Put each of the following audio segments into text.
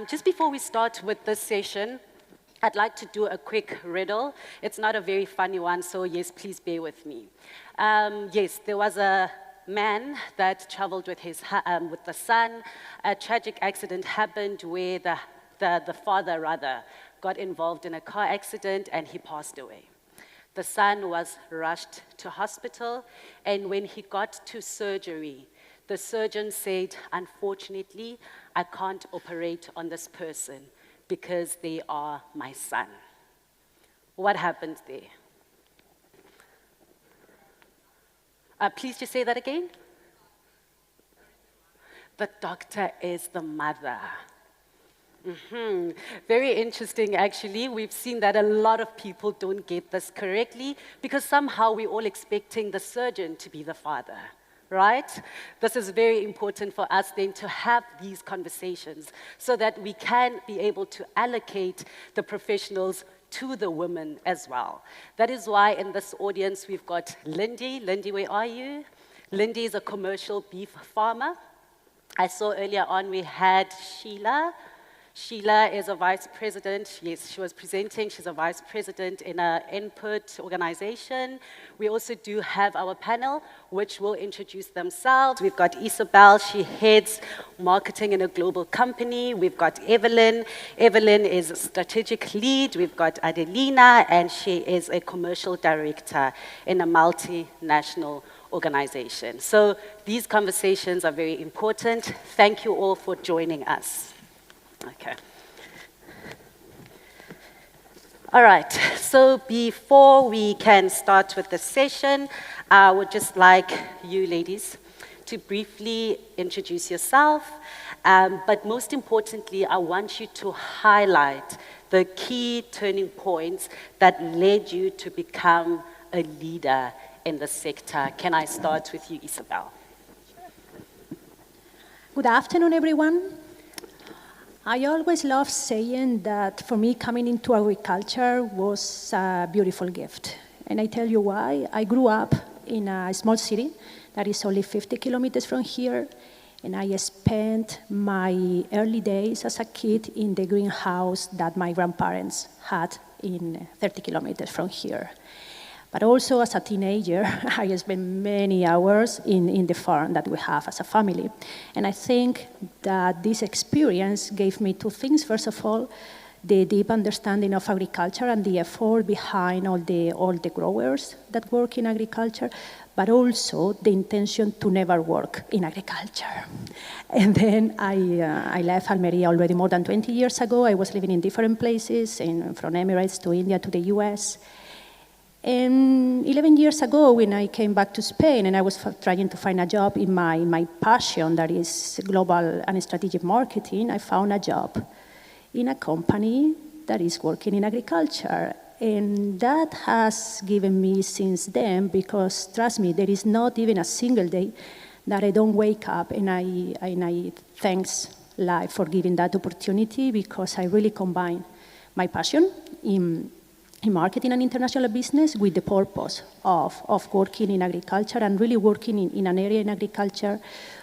Just before we start with this session, I'd like to do a quick riddle. It's not a very funny one, so yes, please bear with me. Yes, there was a man that traveled with the son. A tragic accident happened where the father, rather, got involved in a car accident and he passed away. The son was rushed to hospital, and when he got to surgery, the surgeon said, unfortunately, I can't operate on this person because they are my son. What happened there? Please just say that again. The doctor is the mother. Very interesting, actually. We've seen that a lot of people don't get this correctly because somehow we're all expecting the surgeon to be the father, right? This is very important for us then to have these conversations so that we can be able to allocate the professionals to the women as well. That is why in this audience we've got Lindy. Lindy, where are you? Lindy is a commercial beef farmer. I saw earlier on we had Sheila. Sheila is a vice president. Yes, she was presenting. She's a vice president in an input organization. We also do have our panel, which will introduce themselves. We've got Isabel. She heads marketing in a global company. We've got Everlyn. Everlyn is a strategic lead. We've got Adelina, and she is a commercial director in a multinational organization. So these conversations are very important. Thank you all for joining us. Okay. All right, so before we can start with the session, I would just like you ladies to briefly introduce yourself, but most importantly, I want you to highlight the key turning points that led you to become a leader in the sector. Can I start with you, Isabel? Good afternoon, everyone. I always love saying that for me, coming into agriculture was a beautiful gift. And I tell you why. I grew up in a small city that is only 50 kilometers from here. And I spent my early days as a kid in the greenhouse that my grandparents had in 30 kilometers from here. But also as a teenager, I spent many hours in the farm that we have as a family. And I think that this experience gave me two things. First of all, the deep understanding of agriculture and the effort behind all the growers that work in agriculture, but also the intention to never work in agriculture. And then I left Almeria already more than 20 years ago. I was living in different places, from Emirates to India to the US. And 11 years ago, when I came back to Spain and I was trying to find a job in my passion, that is global and strategic marketing, I found a job in a company that is working in agriculture. And that has given me since then, because trust me, there is not even a single day that I don't wake up and I thanks life for giving that opportunity, because I really combine my passion in marketing and international business with the purpose of working in agriculture and really working in an area in agriculture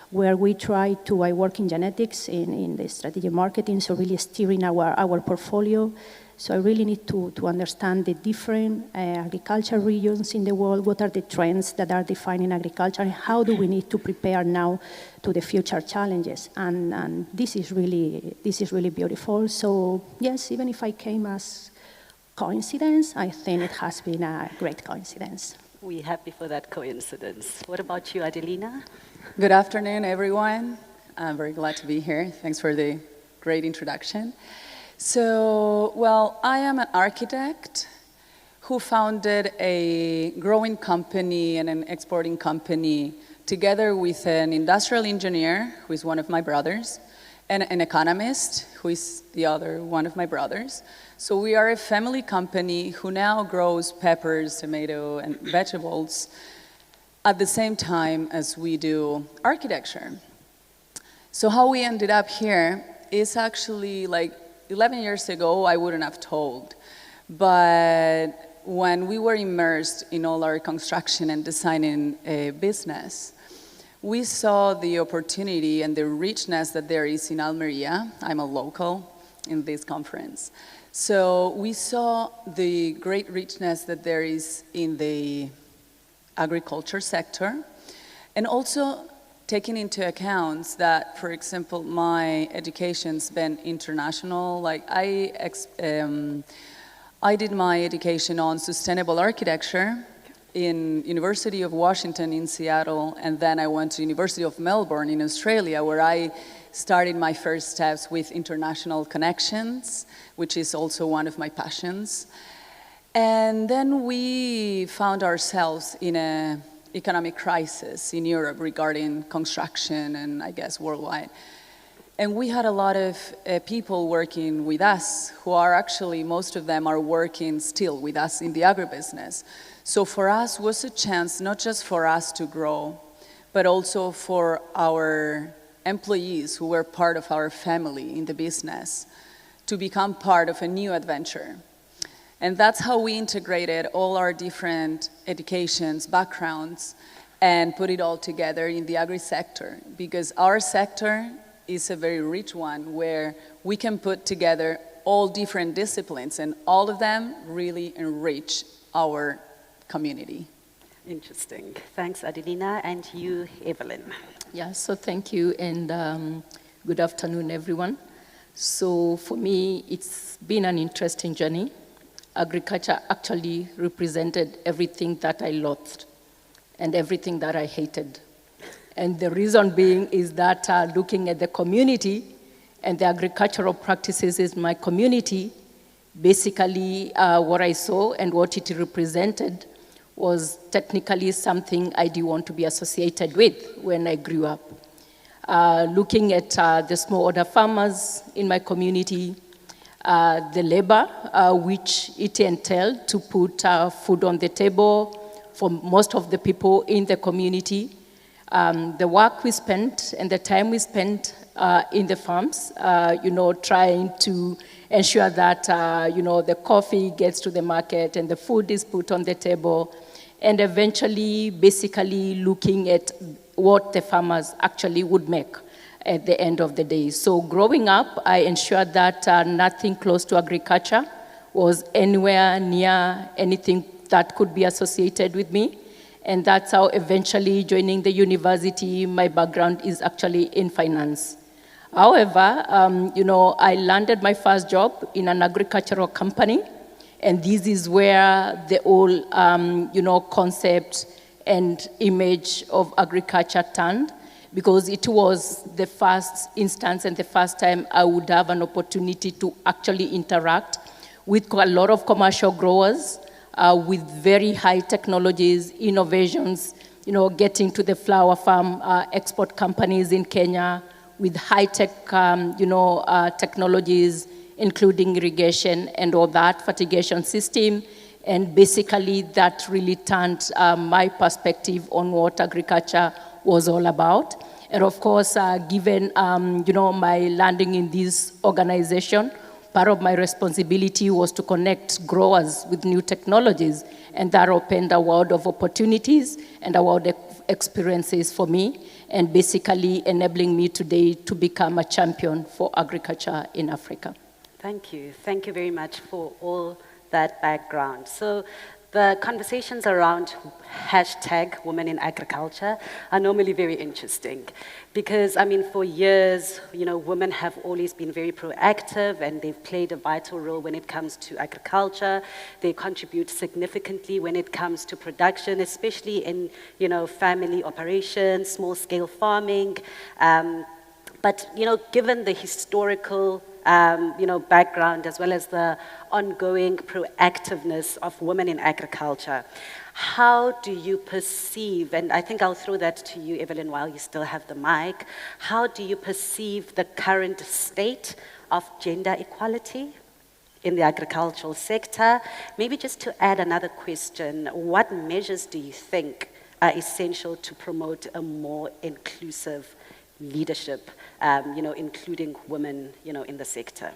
where I work in genetics, in the strategic marketing, so really steering our portfolio. So I really need to understand the different agriculture regions in the world, what are the trends that are defining agriculture, and how do we need to prepare now to the future challenges. And this is really beautiful. So yes, even if I came as coincidence, I think it has been a great coincidence. We're happy for that coincidence. What about you, Adelina? Good afternoon, everyone. I'm very glad to be here. Thanks for the great introduction. So, well, I am an architect who founded a growing company and an exporting company together with an industrial engineer, who is one of my brothers, and an economist, who is the other one of my brothers. So we are a family company who now grows peppers, tomato, and vegetables at the same time as we do architecture. So how we ended up here is actually like 11 years ago, I wouldn't have told. But when we were immersed in all our construction and designing business, we saw the opportunity and the richness that there is in Almeria. I'm a local in this conference. So we saw the great richness that there is in the agriculture sector, and also taking into account that, for example, my education's been international. Like I did my education on sustainable architecture in University of Washington in Seattle, and then I went to University of Melbourne in Australia, where I started my first steps with international connections, which is also one of my passions. And then we found ourselves in an economic crisis in Europe regarding construction and I guess worldwide. And we had a lot of people working with us who are actually, most of them are working still with us in the agribusiness. So for us was a chance not just for us to grow, but also for our employees who were part of our family in the business to become part of a new adventure. And that's how we integrated all our different educations, backgrounds, and put it all together in the agri-sector, because our sector is a very rich one where we can put together all different disciplines, and all of them really enrich our community. Interesting. Thanks, Adelina. And you, Everlyn. Yeah, so thank you, and good afternoon, everyone. So for me, it's been an interesting journey. Agriculture actually represented everything that I loathed and everything that I hated. And the reason being is that looking at the community and the agricultural practices in my community, basically what I saw and what it represented was technically something I didn't want to be associated with when I grew up. Looking at the smallholder farmers in my community, the labor which it entailed to put food on the table for most of the people in the community, the work we spent and the time we spent in the farms, trying to ensure that, the coffee gets to the market and the food is put on the table, and eventually basically looking at what the farmers actually would make at the end of the day. So growing up, I ensured that nothing close to agriculture was anywhere near anything that could be associated with me. And that's how eventually joining the university, my background is actually in finance. However, I landed my first job in an agricultural company, and this is where the whole, concept and image of agriculture turned, because it was the first instance and the first time I would have an opportunity to actually interact with a lot of commercial growers, with very high technologies, innovations, getting to the flower farm export companies in Kenya with high-tech, technologies, including irrigation and all that, fertigation system. And basically that really turned my perspective on what agriculture was all about. And of course, given, my landing in this organization, part of my responsibility was to connect growers with new technologies, and that opened a world of opportunities and a world of experiences for me, and basically enabling me today to become a champion for agriculture in Africa. Thank you. Thank you very much for all that background. So the conversations around hashtag women in agriculture are normally very interesting because, for years, women have always been very proactive and they've played a vital role when it comes to agriculture. They contribute significantly when it comes to production, especially in, family operations, small-scale farming. But, given the historical background as well as the ongoing proactiveness of women in agriculture, how do you perceive, and I think I'll throw that to you, Evelyn, while you still have the mic, how do you perceive the current state of gender equality in the agricultural sector? Maybe just to add another question, what measures do you think are essential to promote a more inclusive leadership, including women, in the sector?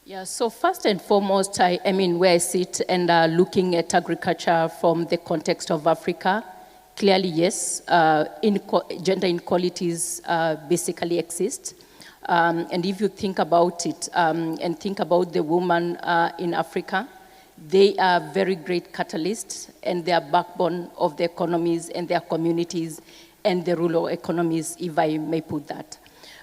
Yeah, so first and foremost, I mean, where I sit and looking at agriculture from the context of Africa, clearly, yes, gender inequalities basically exist. And if you think about it and think about the woman in Africa, they are very great catalysts and they are backbone of the economies and their communities and the rural economies, if I may put that.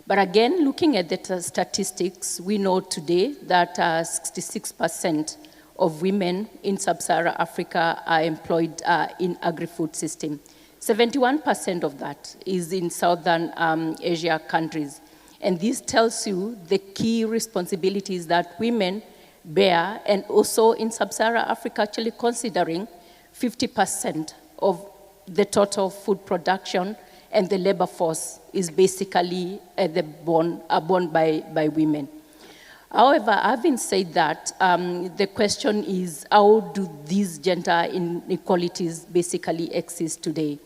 But again, looking at the statistics, we know today that 66% of women in sub-Saharan Africa are employed in agri-food system. 71% of that is in Southern Asia countries. And this tells you the key responsibilities that women bear, and also in sub-Saharan Africa, actually considering 50% of the total food production and the labor force is basically born by women. However, having said that, the question is, how do these gender inequalities basically exist today?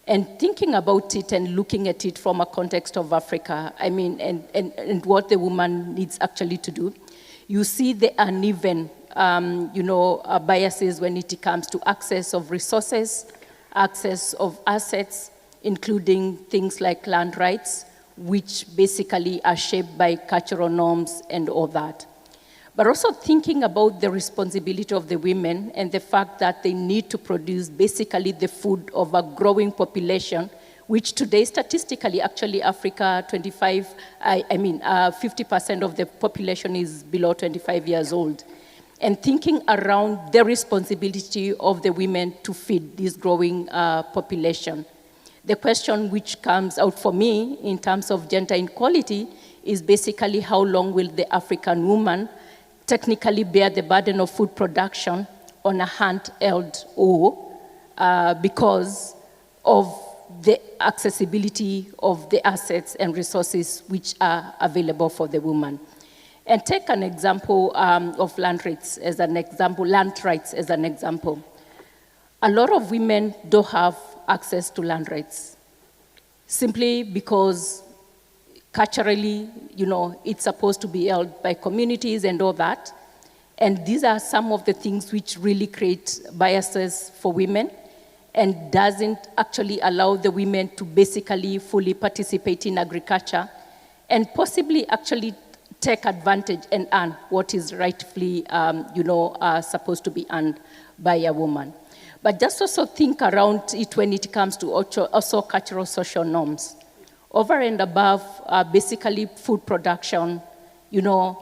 And thinking about it and looking at it from a context of Africa, I mean, and what the woman needs actually to do, you see the uneven, biases when it comes to access of resources, access of assets, including things like land rights, which basically are shaped by cultural norms and all that. But also thinking about the responsibility of the women and the fact that they need to produce basically the food of a growing population, which today statistically, actually Africa 50% of the population is below 25 years old. And thinking around the responsibility of the women to feed this growing population. The question which comes out for me in terms of gender inequality is basically how long will the African woman technically bear the burden of food production on a handheld oar because of the accessibility of the assets and resources which are available for the woman. And take an example of land rights as an example. A lot of women don't have access to land rights simply because culturally, it's supposed to be held by communities and all that. And these are some of the things which really create biases for women and doesn't actually allow the women to basically fully participate in agriculture and possibly actually take advantage and earn what is rightfully, supposed to be earned by a woman. But just also think around it when it comes to also cultural social norms. Over and above, basically food production, the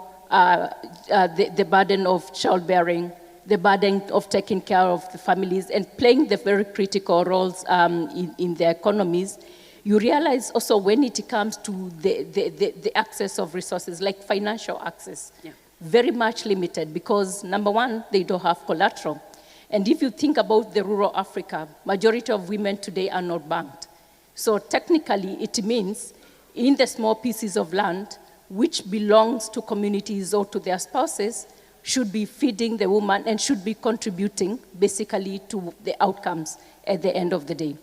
burden of childbearing, the burden of taking care of the families and playing the very critical roles in their economies, you realize also when it comes to the access of resources, like financial access, very much limited because number one, they don't have collateral. And if you think about the rural Africa, majority of women today are not banked. So technically, it means in the small pieces of land, which belongs to communities or to their spouses, should be feeding the woman and should be contributing basically to the outcomes at the end of the day.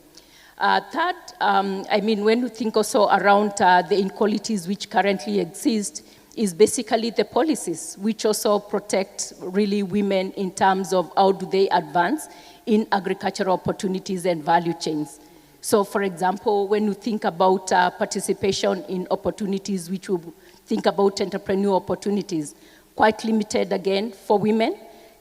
Third, when you think also around the inequalities which currently exist, is basically the policies which also protect really women in terms of how do they advance in agricultural opportunities and value chains. So for example, when you think about participation in opportunities which will think about entrepreneurial opportunities, quite limited again for women,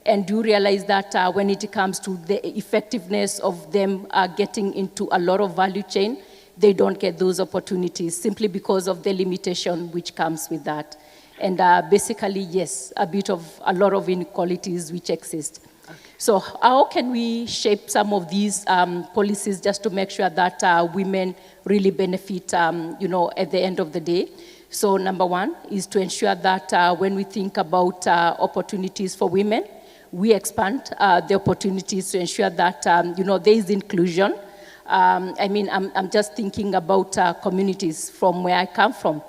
and do realize that when it comes to the effectiveness of them getting into a lot of value chain, they don't get those opportunities simply because of the limitation which comes with that. And basically, yes, a lot of inequalities which exist. Okay. So how can we shape some of these policies just to make sure that women really benefit, at the end of the day? So number one is to ensure that when we think about opportunities for women, we expand the opportunities to ensure that, there is inclusion. I'm just thinking about communities from where I come from.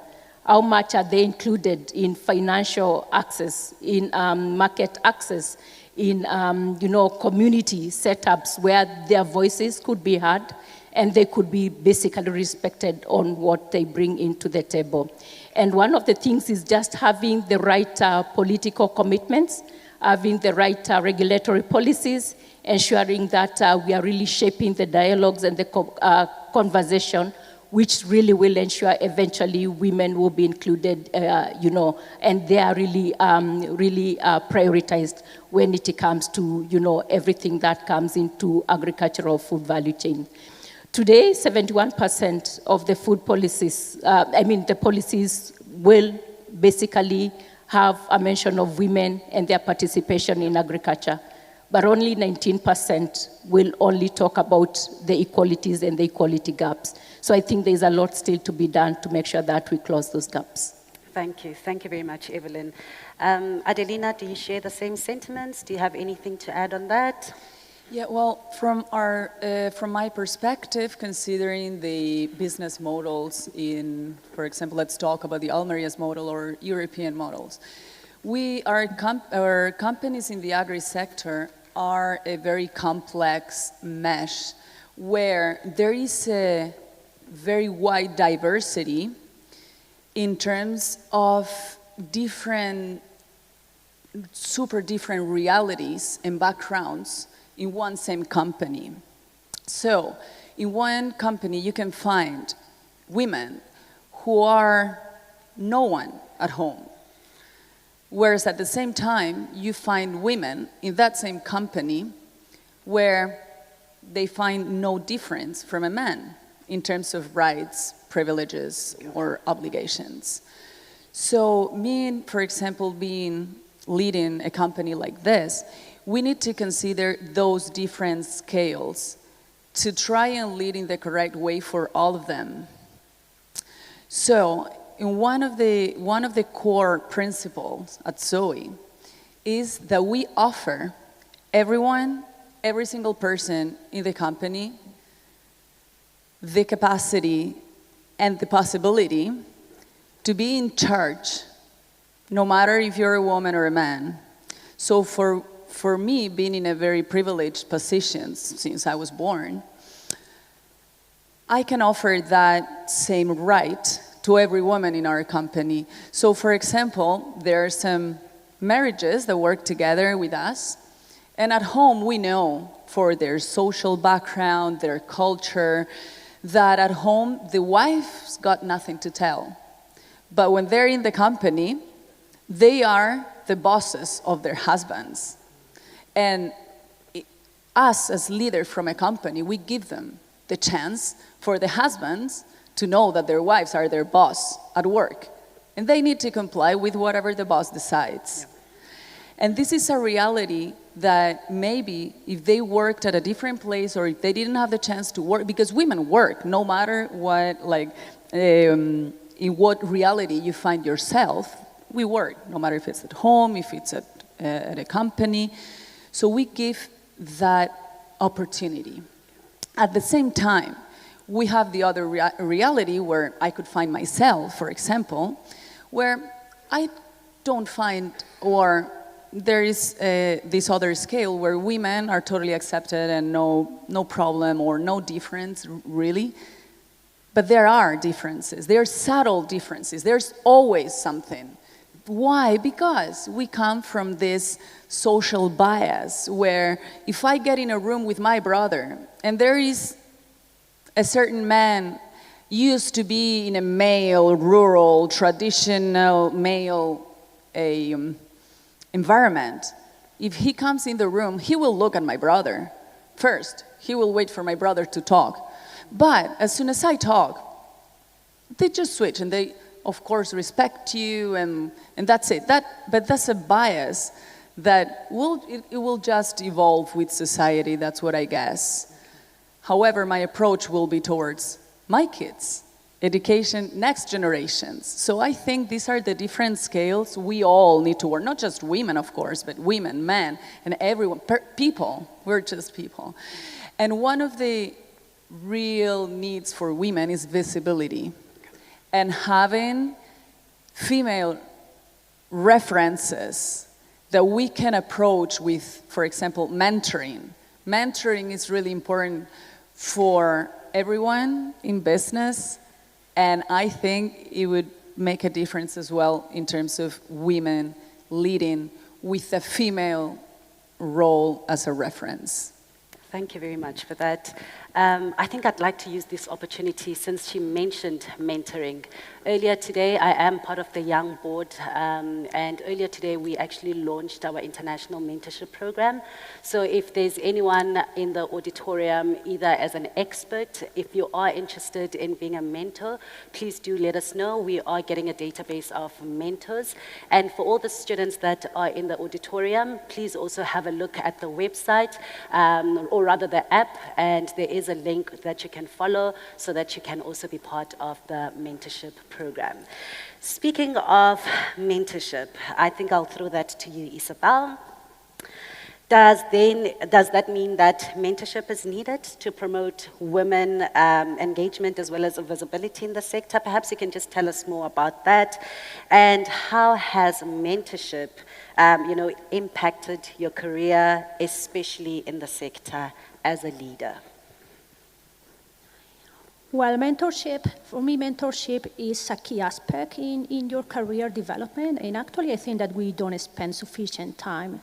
How much are they included in financial access, in market access, in, community setups where their voices could be heard and they could be basically respected on what they bring into the table. And one of the things is just having the right political commitments, having the right regulatory policies, ensuring that we are really shaping the dialogues and the conversation, which really will ensure eventually women will be included, and they are really, prioritized when it comes to, everything that comes into agricultural food value chain. Today, 71% of the food policies, the policies will basically have a mention of women and their participation in agriculture, but only 19% will only talk about the equalities and the equality gaps. So I think there's a lot still to be done to make sure that we close those gaps. Thank you very much, Everlyn. Adelina, do you share the same sentiments? Do you have anything to add on that? Yeah, well, from my perspective, considering the business models in, for example, let's talk about the Almeria's model or European models. Our companies in the agri-sector are a very complex mesh where there is a very wide diversity in terms of super different realities and backgrounds in one same company. So, in one company you can find women who are no one at home, whereas at the same time you find women in that same company where they find no difference from a man in terms of rights, privileges, or obligations. So me, for example, leading a company like this, we need to consider those different scales to try and lead in the correct way for all of them. So, one of the core principles at Zoe is that we offer every single person in the company, the capacity and the possibility to be in charge, no matter if you're a woman or a man. So for me, being in a very privileged position since I was born, I can offer that same right to every woman in our company. So for example, there are some marriages that work together with us, and at home we know for their social background, their culture, that at home the wife's got nothing to tell. But when they're in the company, they are the bosses of their husbands. And us as leaders from a company, we give them the chance for the husbands to know that their wives are their boss at work. And they need to comply with whatever the boss decides. Yeah. And this is a reality that maybe if they worked at a different place or if they didn't have the chance to work, because women work no matter what, in what reality you find yourself, we work, no matter if it's at home, if it's at a company. So we give that opportunity. At the same time, we have the other reality where I could find myself, for example, where I don't find, or there is this other scale where women are totally accepted and no problem or no difference, really. But there are differences. There are subtle differences. There's always something. Why? Because we come from this social bias where if I get in a room with my brother and there is a certain man used to be in a male, rural, traditional male environment, if he comes in the room, he will look at my brother first. He will wait for my brother to talk. But as soon as I talk, they just switch and they, of course, respect you and that's it. But that's a bias that will just evolve with society, that's what I guess. However, my approach will be towards my kids, education, next generations. So I think these are the different scales we all need to work, not just women, of course, but women, men, and everyone, people. We're just people. And one of the real needs for women is visibility. And having female references that we can approach with, for example, mentoring. Mentoring is really important for everyone in business, and I think it would make a difference as well in terms of women leading with a female role as a reference. Thank you very much for that. I think I'd like to use this opportunity since she mentioned mentoring. Earlier today, I am part of the Young Board, and earlier today we actually launched our international mentorship program. So if there's anyone in the auditorium, either as an expert, if you are interested in being a mentor, please do let us know. We are getting a database of mentors. And for all the students that are in the auditorium, please also have a look at the website, or rather the app, and there is a link that you can follow so that you can also be part of the mentorship program. Speaking of mentorship, I think I'll throw that to you, Isabel. Does that mean that mentorship is needed to promote women engagement as well as visibility in the sector? Perhaps you can just tell us more about that. And how has mentorship impacted your career, especially in the sector as a leader? Well, mentorship, for me, mentorship is a key aspect in your career development. And actually, I think that we don't spend sufficient time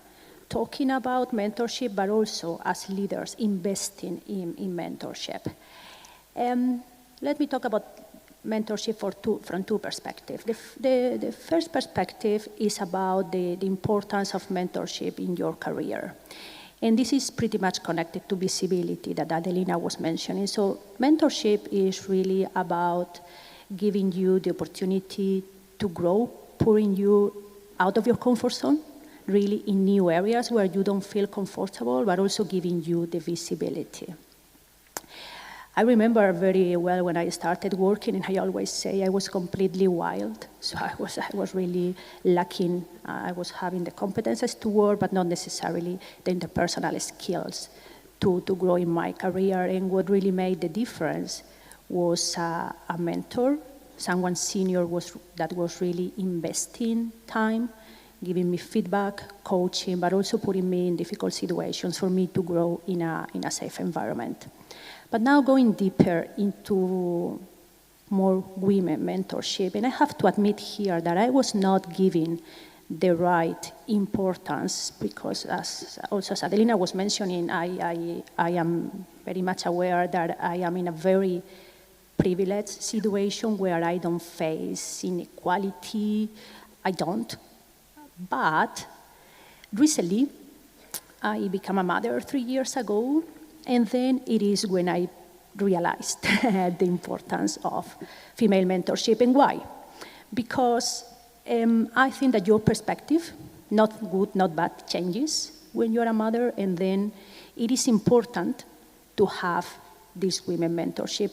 talking about mentorship, but also as leaders investing in mentorship. Let me talk about mentorship from two perspectives. The first perspective is about the importance of mentorship in your career. And this is pretty much connected to visibility that Adelina was mentioning. So mentorship is really about giving you the opportunity to grow, pulling you out of your comfort zone, really in new areas where you don't feel comfortable, but also giving you the visibility. I remember very well when I started working, and I always say I was completely wild. So I was really lacking. I was having the competences to work, but not necessarily the interpersonal skills to grow in my career. And what really made the difference was a mentor, someone senior that was really investing time, giving me feedback, coaching, but also putting me in difficult situations for me to grow in a safe environment. But now going deeper into more women mentorship, and I have to admit here that I was not giving the right importance because as Adelina was mentioning, I am very much aware that I am in a very privileged situation where I don't face inequality, I don't. But recently, I became a mother 3 years ago, and then it is when I realized the importance of female mentorship. And why? Because I think that your perspective, not good, not bad, changes when you're a mother, and then it is important to have this women mentorship.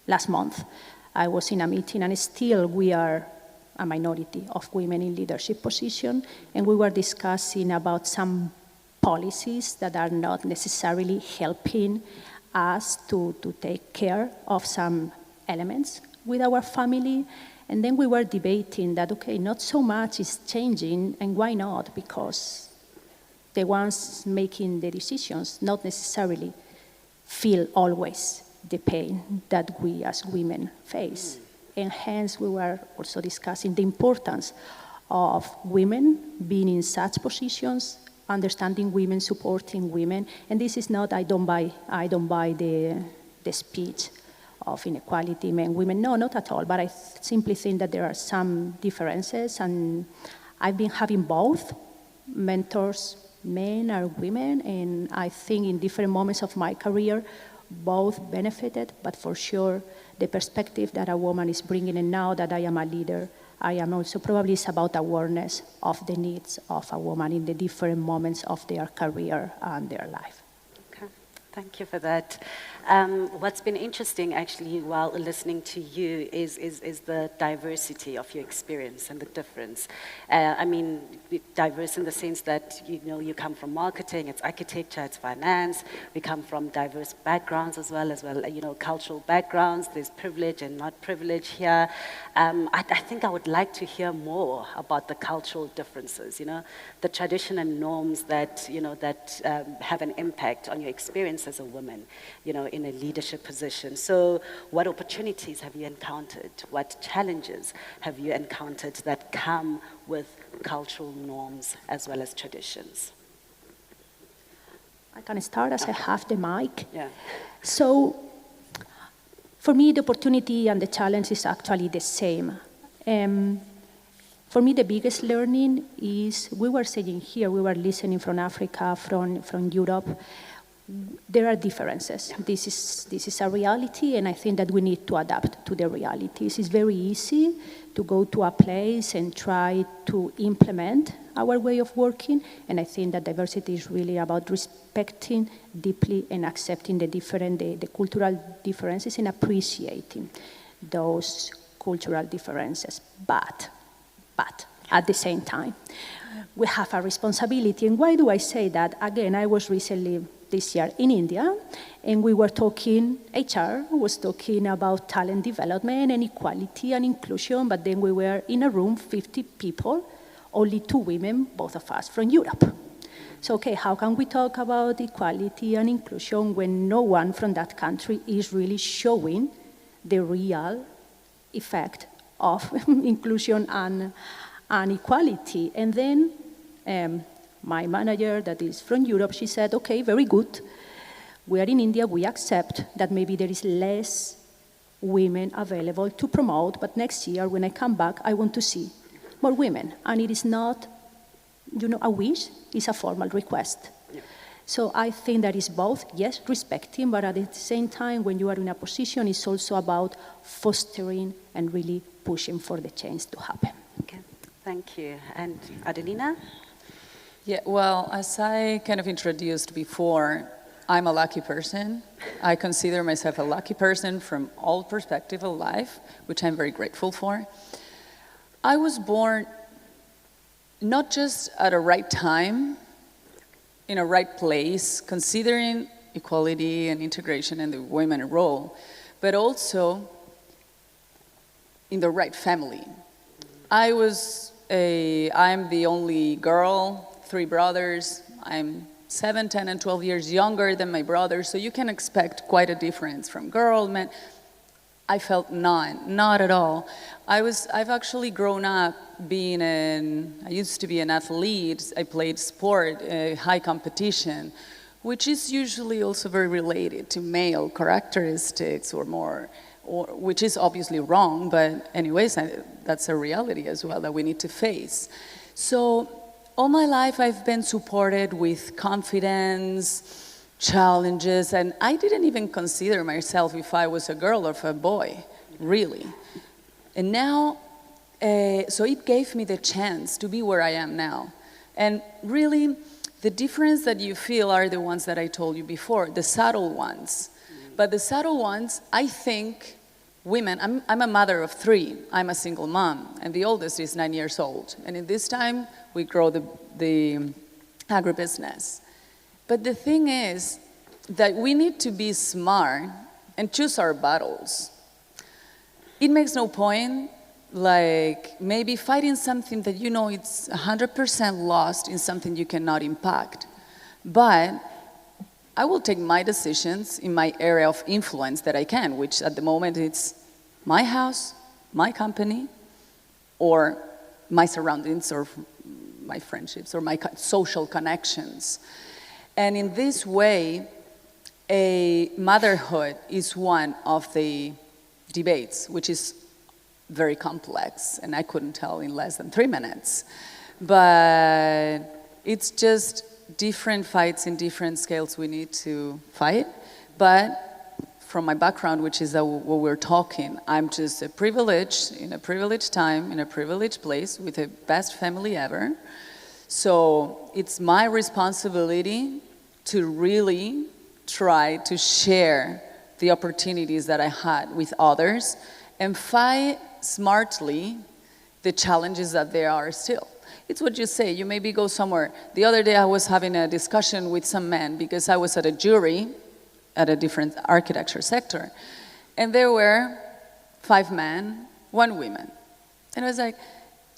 Last month, I was in a meeting, and still we are a minority of women in leadership position, and we were discussing about some policies that are not necessarily helping us to take care of some elements with our family. And then we were debating that, okay, not so much is changing, and why not? Because the ones making the decisions not necessarily feel always the pain that we as women face. And hence we were also discussing the importance of women being in such positions, understanding women, supporting women. And this is not, I don't buy the speech of inequality, men, women, no, not at all. But I simply think that there are some differences, and I've been having both mentors, men or women, and I think in different moments of my career, both benefited, but for sure, the perspective that a woman is bringing, and now that I am a leader, I am also probably it's about awareness of the needs of a woman in the different moments of their career and their life. Okay, thank you for that. What's been interesting actually while listening to you is the diversity of your experience and the difference. I mean, diverse in the sense that, you come from marketing, it's architecture, it's finance. We come from diverse backgrounds as well, cultural backgrounds. There's privilege and not privilege here. I think I would like to hear more about the cultural differences, the tradition and norms that, have an impact on your experience. experience as a woman, you know, in a leadership position. So what opportunities have you encountered? What challenges have you encountered that come with cultural norms as well as traditions? I can start as I have the mic. Yeah. So for me, the opportunity and the challenge is actually the same. For me, the biggest learning is, we were saying here, we were listening from Africa, from Europe, there are differences. This is a reality, and I think that we need to adapt to the realities. It's very easy to go to a place and try to implement our way of working, and I think that diversity is really about respecting deeply and accepting the cultural differences and appreciating those cultural differences. But at the same time, we have a responsibility. And why do I say that? Again, I was recently this year in India, and we were talking, HR was talking about talent development and equality and inclusion, but then we were in a room, 50 people, only 2 women, both of us from Europe. So, okay, how can we talk about equality and inclusion when no one from that country is really showing the real effect of inclusion and equality? And then my manager that is from Europe, she said, okay, very good. We are in India, we accept that maybe there is less women available to promote, but next year when I come back, I want to see more women. And it is not, a wish, it's a formal request. Yeah. So I think that is both, yes, respecting, but at the same time, when you are in a position, it's also about fostering and really pushing for the change to happen. Okay, thank you. And Adelina? Yeah, well, as I kind of introduced before, I'm a lucky person. I consider myself a lucky person from all perspectives of life, which I'm very grateful for. I was born not just at a right time, in a right place, considering equality and integration and the women role, but also in the right family. I'm the only girl, 3 brothers. I'm 7, 10, and 12 years younger than my brothers, so you can expect quite a difference from girl, men. I felt none, not at all. I've actually grown up I used to be an athlete. I played sport, high competition, which is usually also very related to male characteristics which is obviously wrong, but anyways, that's a reality as well that we need to face. So all my life I've been supported with confidence, challenges, and I didn't even consider myself if I was a girl or a boy, really. And now, so it gave me the chance to be where I am now. And really, the difference that you feel are the ones that I told you before, the subtle ones. But the subtle ones, I think, women, I'm a mother of 3, I'm a single mom, and the oldest is 9 years old. And in this time, we grow the agribusiness. But the thing is that we need to be smart and choose our battles. It makes no point, like maybe fighting something that you know it's 100% lost in something you cannot impact. But I will take my decisions in my area of influence that I can, which at the moment it's my house, my company, or my surroundings, or my friendships, or my social connections. And in this way, motherhood is one of the debates, which is very complex, and I couldn't tell in less than 3 minutes. But it's just different fights in different scales we need to fight. But from my background, which is what we're talking, I'm just privileged, in a privileged time, in a privileged place, with the best family ever. So it's my responsibility to really try to share the opportunities that I had with others and fight smartly the challenges that there are still. It's what you say, you maybe go somewhere. The other day I was having a discussion with some men because I was at a jury at a different architecture sector, and there were 5 men, 1 woman. And I was like,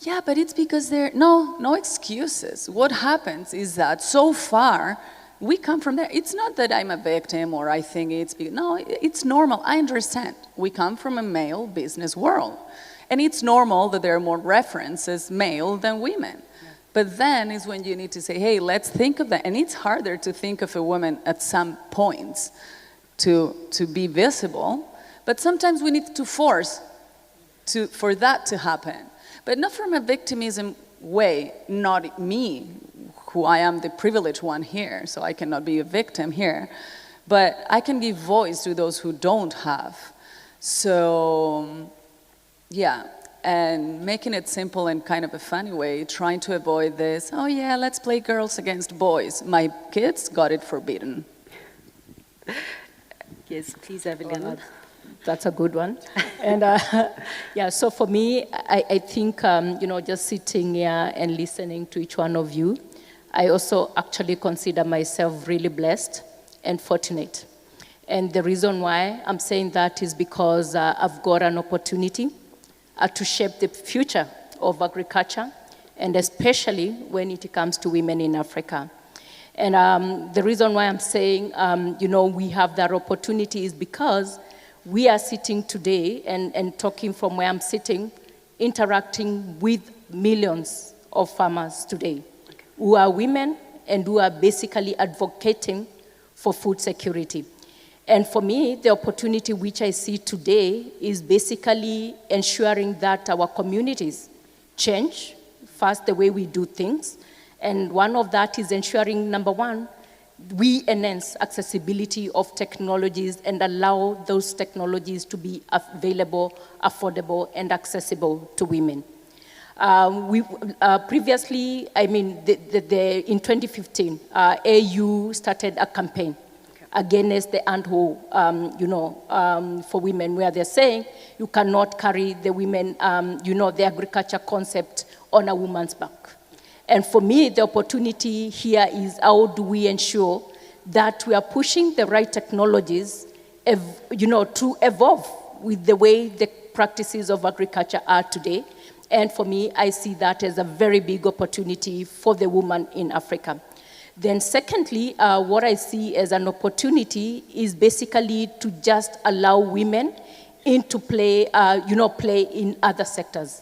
yeah, but it's because no excuses. What happens is that so far We come from there. It's not that I'm a victim or I think no, it's normal. I understand. We come from a male business world. And it's normal that there are more references male than women. Yeah. But then is when you need to say, hey, let's think of that. And it's harder to think of a woman at some points to be visible. But sometimes we need to force for that to happen. But not from a victimism way, not me, who I am the privileged one here, so I cannot be a victim here. But I can give voice to those who don't have. So, yeah, and making it simple in kind of a funny way, trying to avoid this, oh yeah, let's play girls against boys. My kids got it forbidden. Yes, please, Evelyn. That's a good one. And yeah, so for me, I think, just sitting here and listening to each one of you, I also actually consider myself really blessed and fortunate. And the reason why I'm saying that is because I've got an opportunity to shape the future of agriculture, and especially when it comes to women in Africa. And the reason why I'm saying, we have that opportunity is because we are sitting today and talking from where I'm sitting, interacting with millions of farmers today who are women and who are basically advocating for food security. And for me, the opportunity which I see today is basically ensuring that our communities change, first, the way we do things. And one of that is ensuring, number one, we enhance accessibility of technologies and allow those technologies to be available, affordable, and accessible to women. Previously, in 2015, AU started a campaign against the handhold, for women, where they're saying you cannot carry the women, the agriculture concept on a woman's back. And for me, the opportunity here is how do we ensure that we are pushing the right technologies, to evolve with the way the practices of agriculture are today. And for me, I see that as a very big opportunity for the woman in Africa. Then secondly, what I see as an opportunity is basically to just allow women into play, play in other sectors.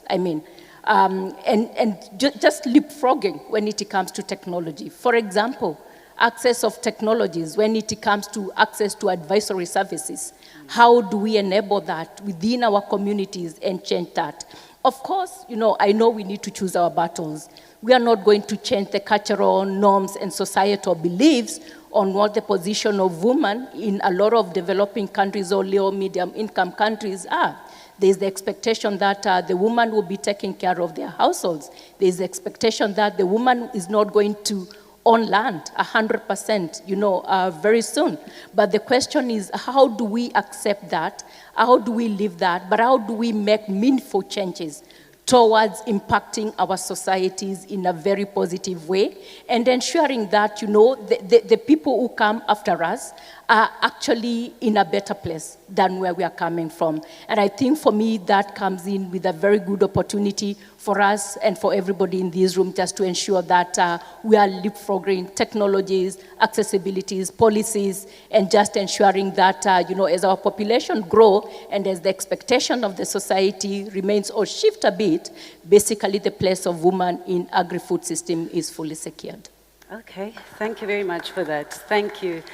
Just leapfrogging when it comes to technology. For example, access of technologies when it comes to access to advisory services. How do we enable that within our communities and change that? Of course, I know we need to choose our battles. We are not going to change the cultural norms and societal beliefs on what the position of women in a lot of developing countries or low medium income countries are. There's the expectation that the woman will be taking care of their households. There's the expectation that the woman is not going to own land 100%, very soon. But the question is, how do we accept that? How do we live that? But how do we make meaningful changes towards impacting our societies in a very positive way and ensuring that, the people who come after us are actually in a better place than where we are coming from. And I think for me, that comes in with a very good opportunity for us and for everybody in this room just to ensure that we are leapfrogging technologies, accessibilities, policies, and just ensuring that, as our population grow and as the expectation of the society remains or shift a bit, basically the place of women in agri-food system is fully secured. Okay, thank you very much for that. Thank you.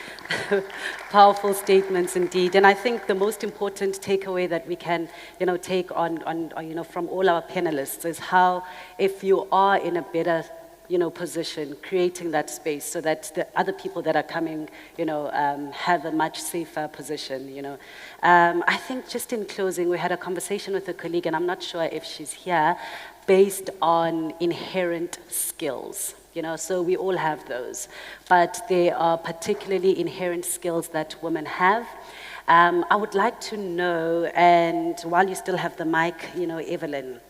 Powerful statements indeed. And I think the most important takeaway that we can, take on from all our panelists is how, if you are in a better, position, creating that space so that the other people that are coming, have a much safer position, I think just in closing, we had a conversation with a colleague, and I'm not sure if she's here, based on inherent skills. So we all have those, but there are particularly inherent skills that women have. I would like to know, and while you still have the mic, Evelyn,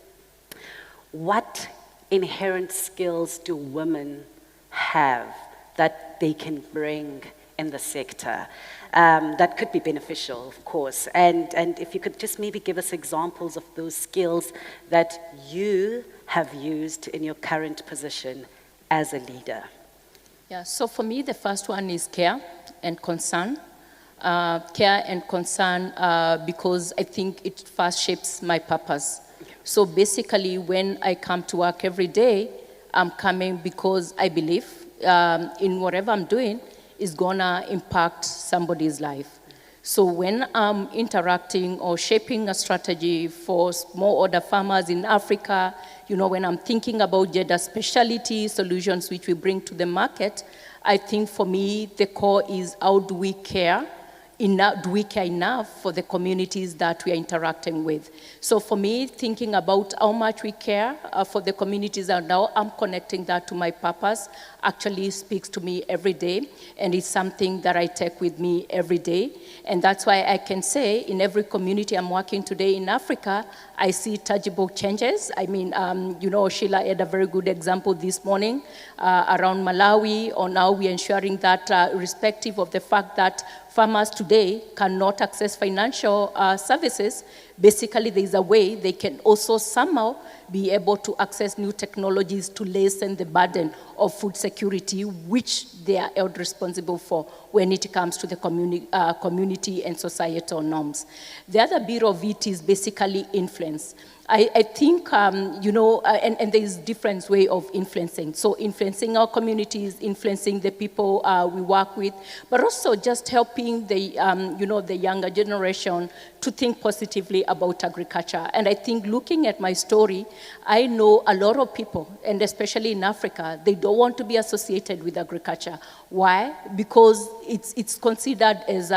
what inherent skills do women have that they can bring in the sector that could be beneficial, of course? And if you could just maybe give us examples of those skills that you have used in your current position as a leader. Yeah, so for me, the first one is care and concern. Care and concern because I think it first shapes my purpose. So basically, when I come to work every day, I'm coming because I believe in whatever I'm doing is gonna impact somebody's life. So when I'm interacting or shaping a strategy for smallholder farmers in Africa, you know, when I'm thinking about gender specialty solutions which we bring to the market, I think for me, the core is how do we care enough for the communities that we are interacting with? So for me, thinking about how much we care for the communities and now I'm connecting that to my purpose actually speaks to me every day, and it's something that I take with me every day. And that's why I can say in every community I'm working today in Africa, I see tangible changes. I mean, you know, Sheila had a very good example this morning around Malawi, or now we're ensuring that irrespective of the fact that farmers today cannot access financial services, basically there is a way they can also somehow be able to access new technologies to lessen the burden of food security, which they are held responsible for when it comes to the community and societal norms. The other bit of it is basically influence. I think, you know, and there is different way of influencing. So influencing our communities, influencing the people we work with, but also just helping the, you know, the younger generation to think positively about agriculture. And I think looking at my story, I know a lot of people, and especially in Africa, they don't want to be associated with agriculture. Why? Because it's considered as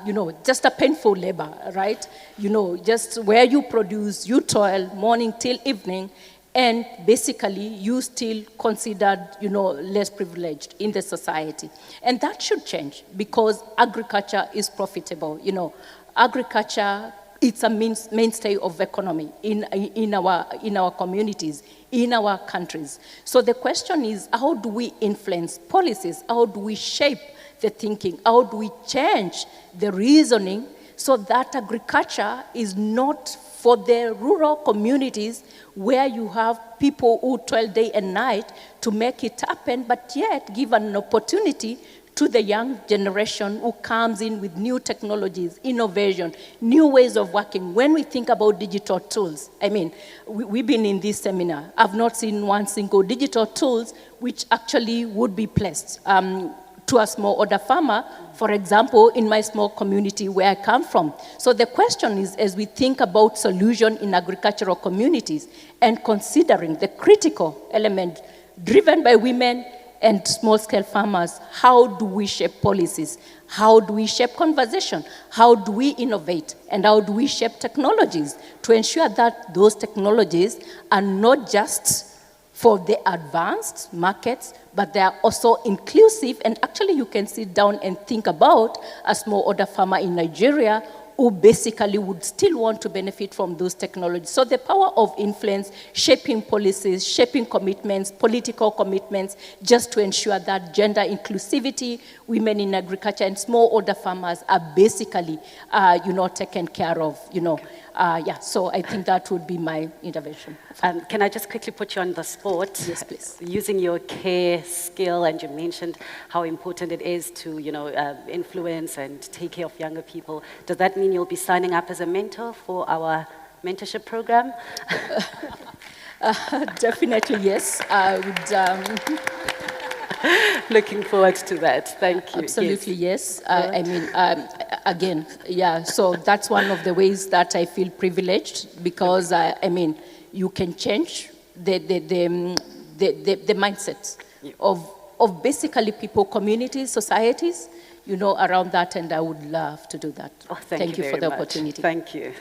you know, just a painful labor, right? You know, just where you produce, you toil morning till evening, and basically you still considered, you know, less privileged in the society. And that should change because agriculture is profitable. You know, agriculture, it's a mainstay of economy in our communities, in our countries. So the question is, how do we influence policies? How do we shape the thinking? How do we change the reasoning so that agriculture is not for the rural communities where you have people who toil day and night to make it happen, but yet give an opportunity to the young generation who comes in with new technologies, innovation, new ways of working. When we think about digital tools, I mean, we've been in this seminar. I've not seen one single digital tools which actually would be placed to a smallholder farmer, for example, in my small community where I come from. So the question is, as we think about solution in agricultural communities and considering the critical element driven by women and small-scale farmers, how do we shape policies? How do we shape conversation? How do we innovate? And how do we shape technologies to ensure that those technologies are not just for the advanced markets, but they are also inclusive, and actually you can sit down and think about a smallholder farmer in Nigeria who basically would still want to benefit from those technologies. So the power of influence, shaping policies, shaping commitments, political commitments, just to ensure that gender inclusivity, women in agriculture and smallholder farmers are basically, you know, taken care of, you know. Yeah, so I think that would be my intervention. Can I just quickly put you on the spot? Yes, please. Using your care skill, and you mentioned how important it is to, you know, influence and take care of younger people. Does that mean you'll be signing up as a mentor for our mentorship program? Definitely, yes. I would. Looking forward to that. Thank you. Absolutely, yes. I mean, again, yeah, so that's one of the ways that I feel privileged because, I mean, you can change the mindset of basically people, communities, societies, you know, around that, and I would love to do that. Oh, thank you for the much. opportunity. Thank you.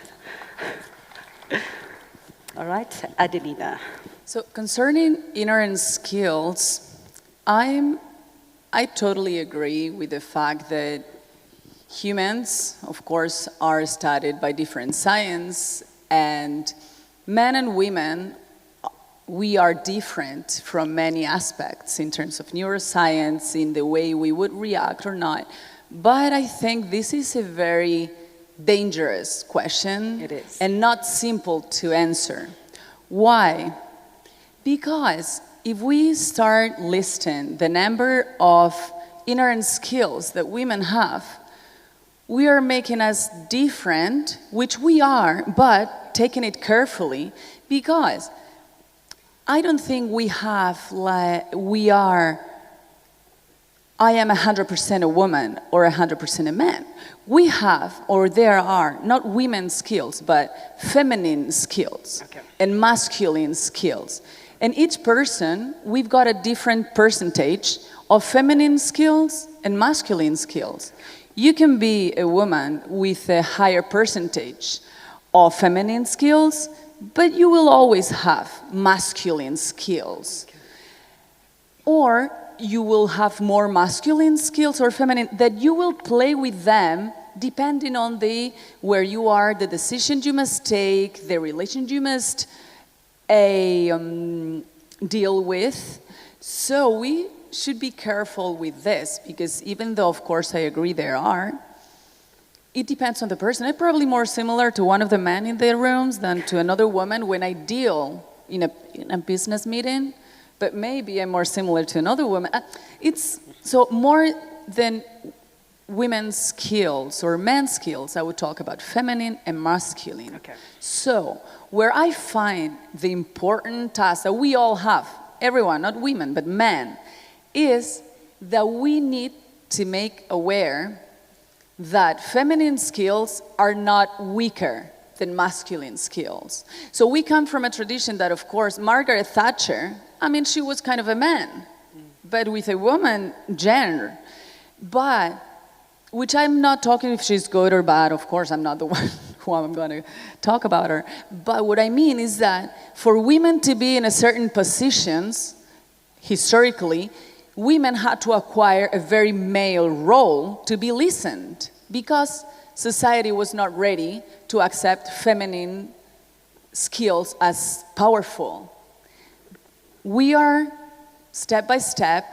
All right, Adelina. So concerning inherent skills, I totally agree with the fact that humans, of course, are studied by different science, and men and women, we are different from many aspects in terms of neuroscience, in the way we would react or not. But I think this is a very dangerous question. It is. And not simple to answer. Why? Because if we start listing the number of inherent skills that women have, we are making us different, which we are, but taking it carefully, because I don't think we have, like, I am 100% a woman or 100% a man. We have, or there are, not women's skills, but feminine skills and masculine skills. And each person, we've got a different percentage of feminine skills and masculine skills. You can be a woman with a higher percentage of feminine skills, but you will always have masculine skills. Or you will have more masculine skills or feminine, that you will play with them depending on where you are, the decisions you must take, the relations you must deal with. So we should be careful with this, because even though, of course, I agree there are, it depends on the person. I'm probably more similar to one of the men in the rooms than to another woman when I deal in a business meeting. But maybe I'm more similar to another woman. It's so more than women's skills or men's skills, I would talk about feminine and masculine. Okay. So where I find the important task that we all have, everyone, not women, but men, is that we need to make aware that feminine skills are not weaker than masculine skills. So we come from a tradition that, of course, Margaret Thatcher, I mean, she was kind of a man, but with a woman gender. But, which I'm not talking if she's good or bad, of course, I'm not the one who I'm going to talk about her. But what I mean is that for women to be in a certain positions, historically, women had to acquire a very male role to be listened, because society was not ready to accept feminine skills as powerful. We are, step by step,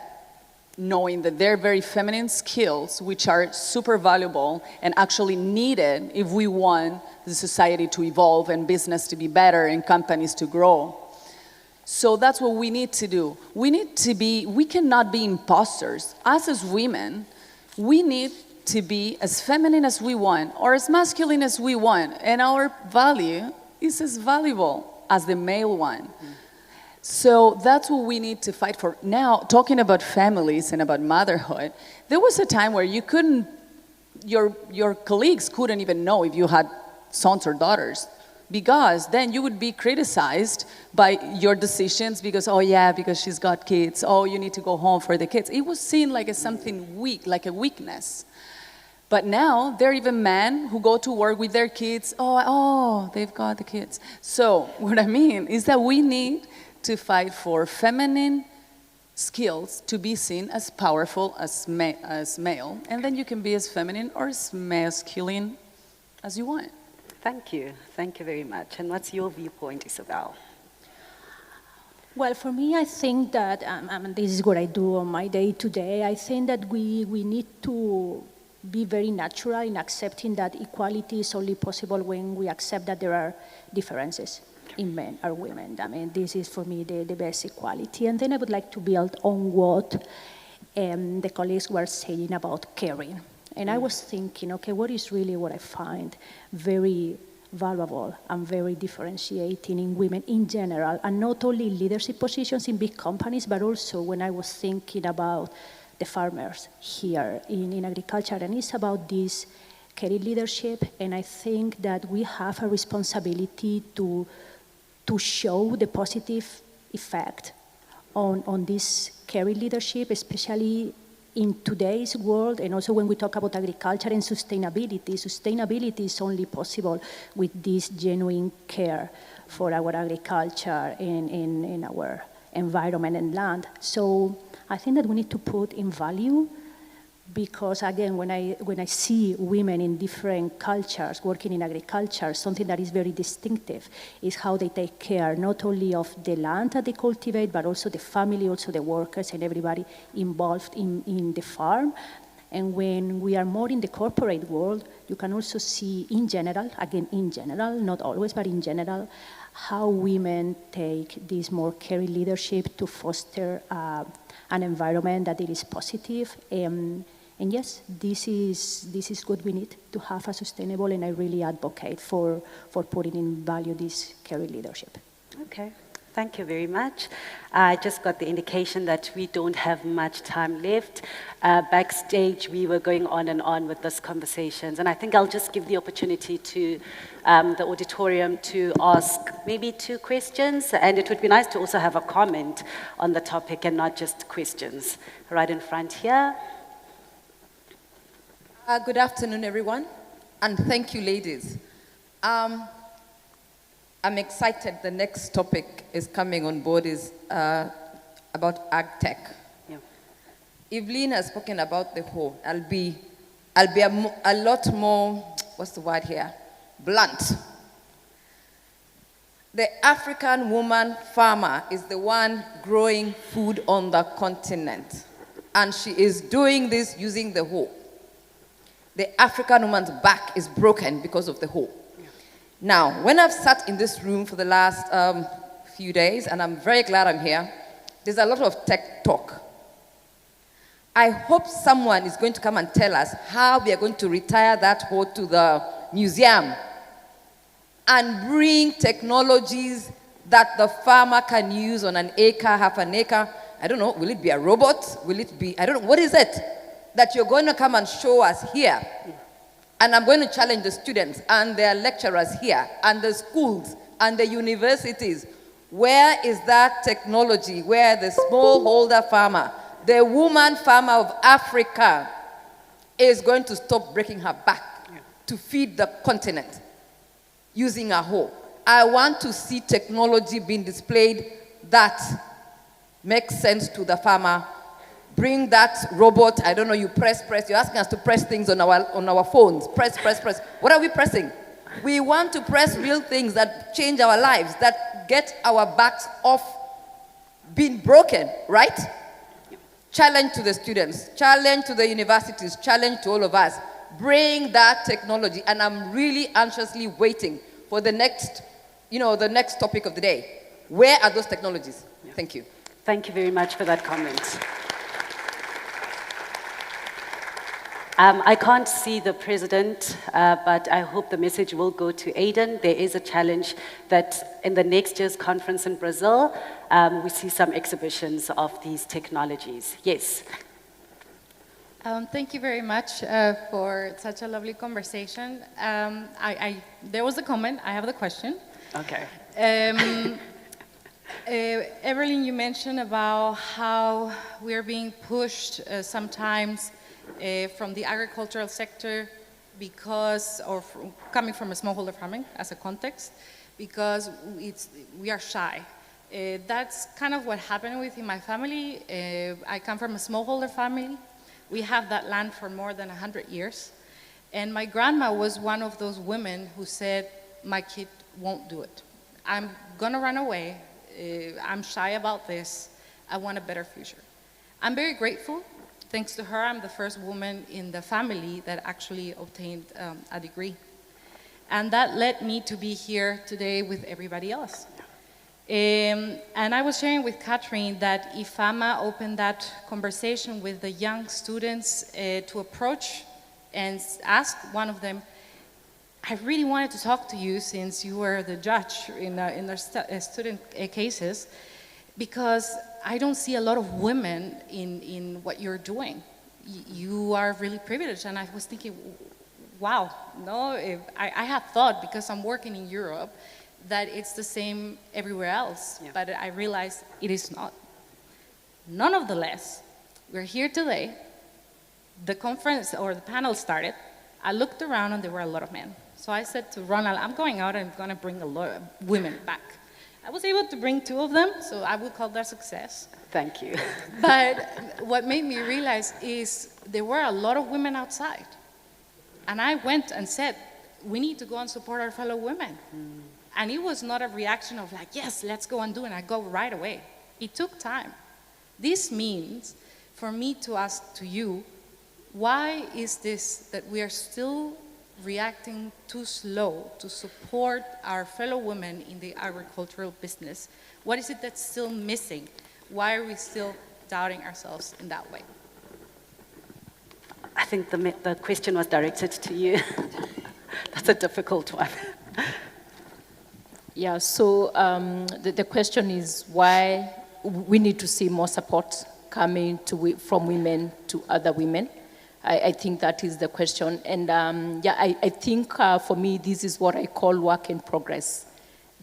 knowing that they're very feminine skills, which are super valuable and actually needed if we want the society to evolve and business to be better and companies to grow. So that's what we need to do. We cannot be imposters. Us as women, we need to be as feminine as we want or as masculine as we want, and our value is as valuable as the male one. So that's what we need to fight for. Now, talking about families and about motherhood, there was a time where you couldn't, your colleagues couldn't even know if you had sons or daughters, because then you would be criticized by your decisions because, oh yeah, because she's got kids, oh, you need to go home for the kids. It was seen like something weak, like a weakness. But now, there are even men who go to work with their kids, oh, they've got the kids. So what I mean is that we need to fight for feminine skills to be seen as powerful as male, and then you can be as feminine or as masculine as you want. Thank you very much. And what's your viewpoint, Isabel? Well, for me, I think that, this is what I do on my day-to-day, I think that we need to be very natural in accepting that equality is only possible when we accept that there are differences in men or women. I mean, this is for me the best equality. And then I would like to build on what the colleagues were saying about caring. And I was thinking, okay, what is really what I find very valuable and very differentiating in women in general, and not only in leadership positions in big companies, but also when I was thinking about the farmers here in agriculture, and it's about this caring leadership. And I think that we have a responsibility to show the positive effect on this caring leadership, especially in today's world, and also when we talk about agriculture and sustainability. Sustainability is only possible with this genuine care for our agriculture in our environment and land. So I think that we need to put in value, because again, when I see women in different cultures working in agriculture, something that is very distinctive is how they take care not only of the land that they cultivate, but also the family, also the workers and everybody involved in the farm. And when we are more in the corporate world, you can also see in general, again in general, not always, but in general, how women take this more caring leadership to foster an environment that it is positive. And yes, this is what we need to have a sustainable, and I really advocate for putting in value this caring leadership. Okay, thank you very much. I just got the indication that we don't have much time left. Backstage, we were going on and on with these conversations, and I think I'll just give the opportunity to the auditorium to ask maybe 2 questions, and it would be nice to also have a comment on the topic and not just questions. Right in front here. Good afternoon, everyone, and thank you, ladies. I'm excited. The next topic is coming on board is about ag tech. Yeah. Evelyn has spoken about the whole. I'll be a lot more, what's the word here? Blunt. The African woman farmer is the one growing food on the continent, and she is doing this using the hoe. The African woman's back is broken because of the hoe. Yeah. Now, when I've sat in this room for the last few days, and I'm very glad I'm here, there's a lot of tech talk. I hope someone is going to come and tell us how we are going to retire that hoe to the museum and bring technologies that the farmer can use on an acre, half an acre. I don't know, will it be a robot? Will it be, I don't know, what is it that you're going to come and show us here? And I'm going to challenge the students and their lecturers here and the schools and the universities. Where is that technology where the smallholder farmer, the woman farmer of Africa, is going to stop breaking her back to feed the continent using a hoe? I want to see technology being displayed that makes sense to the farmer. Bring that robot, I don't know, you press, you're asking us to press things on our phones. Press. What are we pressing? We want to press real things that change our lives, that get our backs off being broken, right? Challenge to the students, challenge to the universities, challenge to all of us. Bring that technology, and I'm really anxiously waiting for the next topic of the day. Where are those technologies? Yeah. Thank you. Thank you very much for that comment. I can't see the president, but I hope the message will go to Aiden. There is a challenge that in the next year's conference in Brazil, we see some exhibitions of these technologies. Yes. Thank you very much for such a lovely conversation. There was a comment, I have the question. Okay. Everlyn, you mentioned about how we're being pushed sometimes from the agricultural sector coming from a smallholder farming as a context, because we are shy. That's kind of what happened within my family. I come from a smallholder family. We have that land for more than 100 years. And my grandma was one of those women who said, my kid won't do it. I'm gonna run away. I'm shy about this. I want a better future. I'm very grateful. Thanks to her, I'm the first woman in the family that actually obtained a degree. And that led me to be here today with everybody else. And I was sharing with Catherine that IFAMA opened that conversation with the young students to approach and ask one of them, I really wanted to talk to you since you were the judge in our student cases, because I don't see a lot of women in what you're doing. You are really privileged. And I was thinking, wow, no, I had thought, because I'm working in Europe, that it's the same everywhere else. Yeah. But I realized it is not. None of the less, we're here today. The conference or the panel started. I looked around and there were a lot of men. So I said to Ronald, I'm going out and I'm going to bring a lot of women back. I was able to bring 2 of them, so I would call that success. Thank you. But what made me realize is there were a lot of women outside. And I went and said, we need to go and support our fellow women. And it was not a reaction of like, yes, let's go and do it, and I go right away. It took time. This means for me to ask to you, why is this that we are still reacting too slow to support our fellow women in the agricultural business? What is it that's still missing? Why are we still doubting ourselves in that way? I think the question was directed to you. That's a difficult one. Yeah, so the question is why we need to see more support coming from women to other women. I think that is the question. And I think for me, this is what I call work in progress.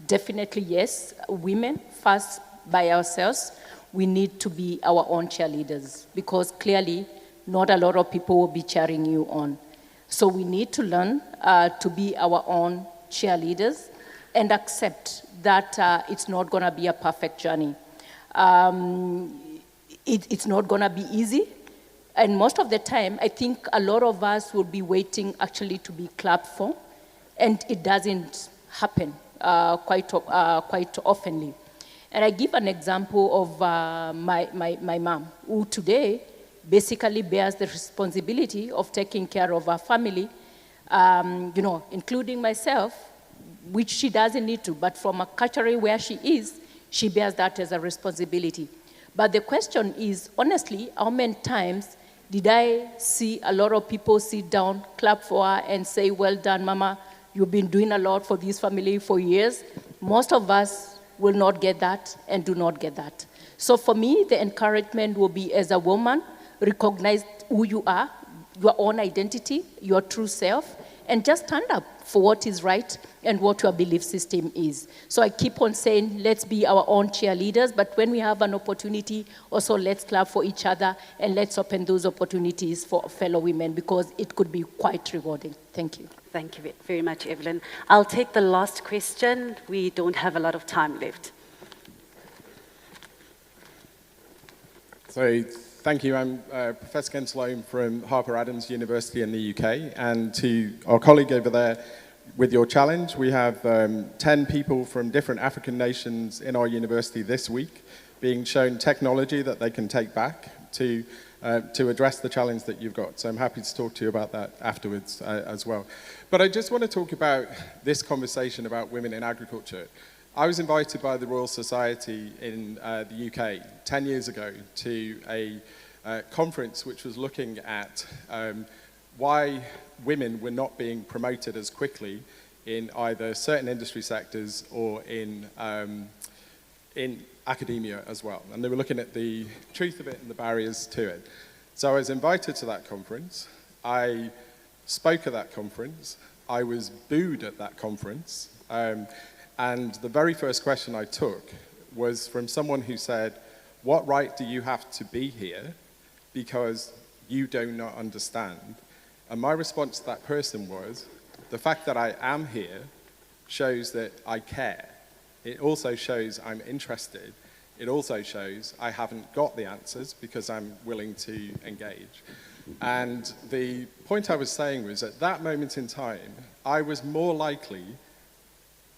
Definitely, yes, women first by ourselves, we need to be our own cheerleaders because clearly not a lot of people will be cheering you on. So we need to learn to be our own cheerleaders and accept that it's not going to be a perfect journey. It's not going to be easy. And most of the time, I think a lot of us will be waiting actually to be clapped for, and it doesn't happen quite oftenly. And I give an example of my mom, who today basically bears the responsibility of taking care of our family, including myself, which she doesn't need to, but from a culture where she is, she bears that as a responsibility. But the question is, honestly, how many times did I see a lot of people sit down, clap for her, and say, well done, Mama, you've been doing a lot for this family for years? Most of us will not get that and do not get that. So for me, the encouragement will be, as a woman, recognize who you are, your own identity, your true self, and just stand up for what is right and what your belief system is. So I keep on saying, let's be our own cheerleaders, but when we have an opportunity, also let's clap for each other and let's open those opportunities for fellow women because it could be quite rewarding. Thank you. Thank you very much, Evelyn. I'll take the last question. We don't have a lot of time left. So, thank you. I'm Professor Ken Sloan from Harper Adams University in the UK. And to our colleague over there, with your challenge, we have 10 people from different African nations in our university this week being shown technology that they can take back to address the challenge that you've got. So I'm happy to talk to you about that afterwards as well. But I just want to talk about this conversation about women in agriculture. I was invited by the Royal Society in the UK 10 years ago to a conference which was looking at why women were not being promoted as quickly in either certain industry sectors or in academia as well. And they were looking at the truth of it and the barriers to it. So I was invited to that conference. I spoke at that conference. I was booed at that conference. And the very first question I took was from someone who said, what right do you have to be here because you do not understand? And my response to that person was, the fact that I am here shows that I care. It also shows I'm interested. It also shows I haven't got the answers because I'm willing to engage. And the point I was saying was, at that moment in time, I was more likely,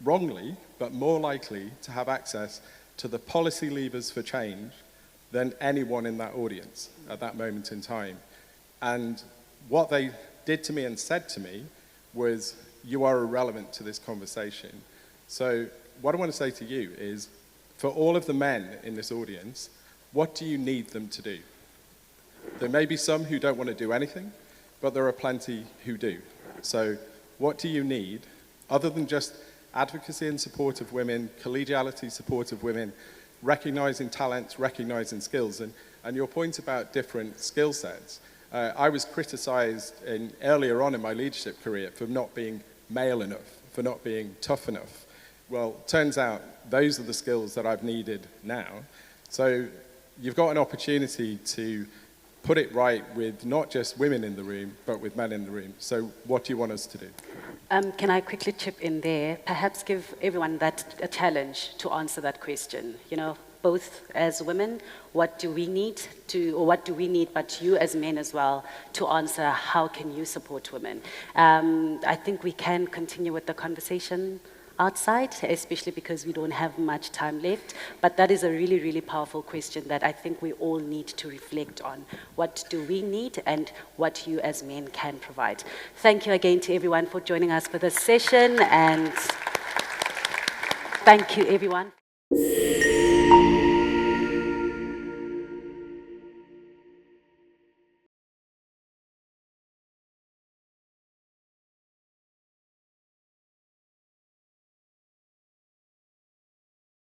wrongly, but more likely to have access to the policy levers for change than anyone in that audience at that moment in time. And what they did to me and said to me was, you are irrelevant to this conversation. So what I want to say to you is, for all of the men in this audience, what do you need them to do? There may be some who don't want to do anything, but there are plenty who do. So what do you need, other than just advocacy and support of women, collegiality support of women, recognizing talents, recognizing skills, and your point about different skill sets. I was criticized earlier on in my leadership career for not being male enough, for not being tough enough. Well, turns out those are the skills that I've needed now. So you've got an opportunity to put it right with not just women in the room, but with men in the room. So what do you want us to do? Can I quickly chip in there? Perhaps give everyone a challenge to answer that question. You know, both as women, what do we need but you as men as well, to answer how can you support women? I think we can continue with the conversation outside, especially because we don't have much time left. But that is a really, really powerful question that I think we all need to reflect on. What do we need and what you as men can provide? Thank you again to everyone for joining us for this session, and thank you everyone.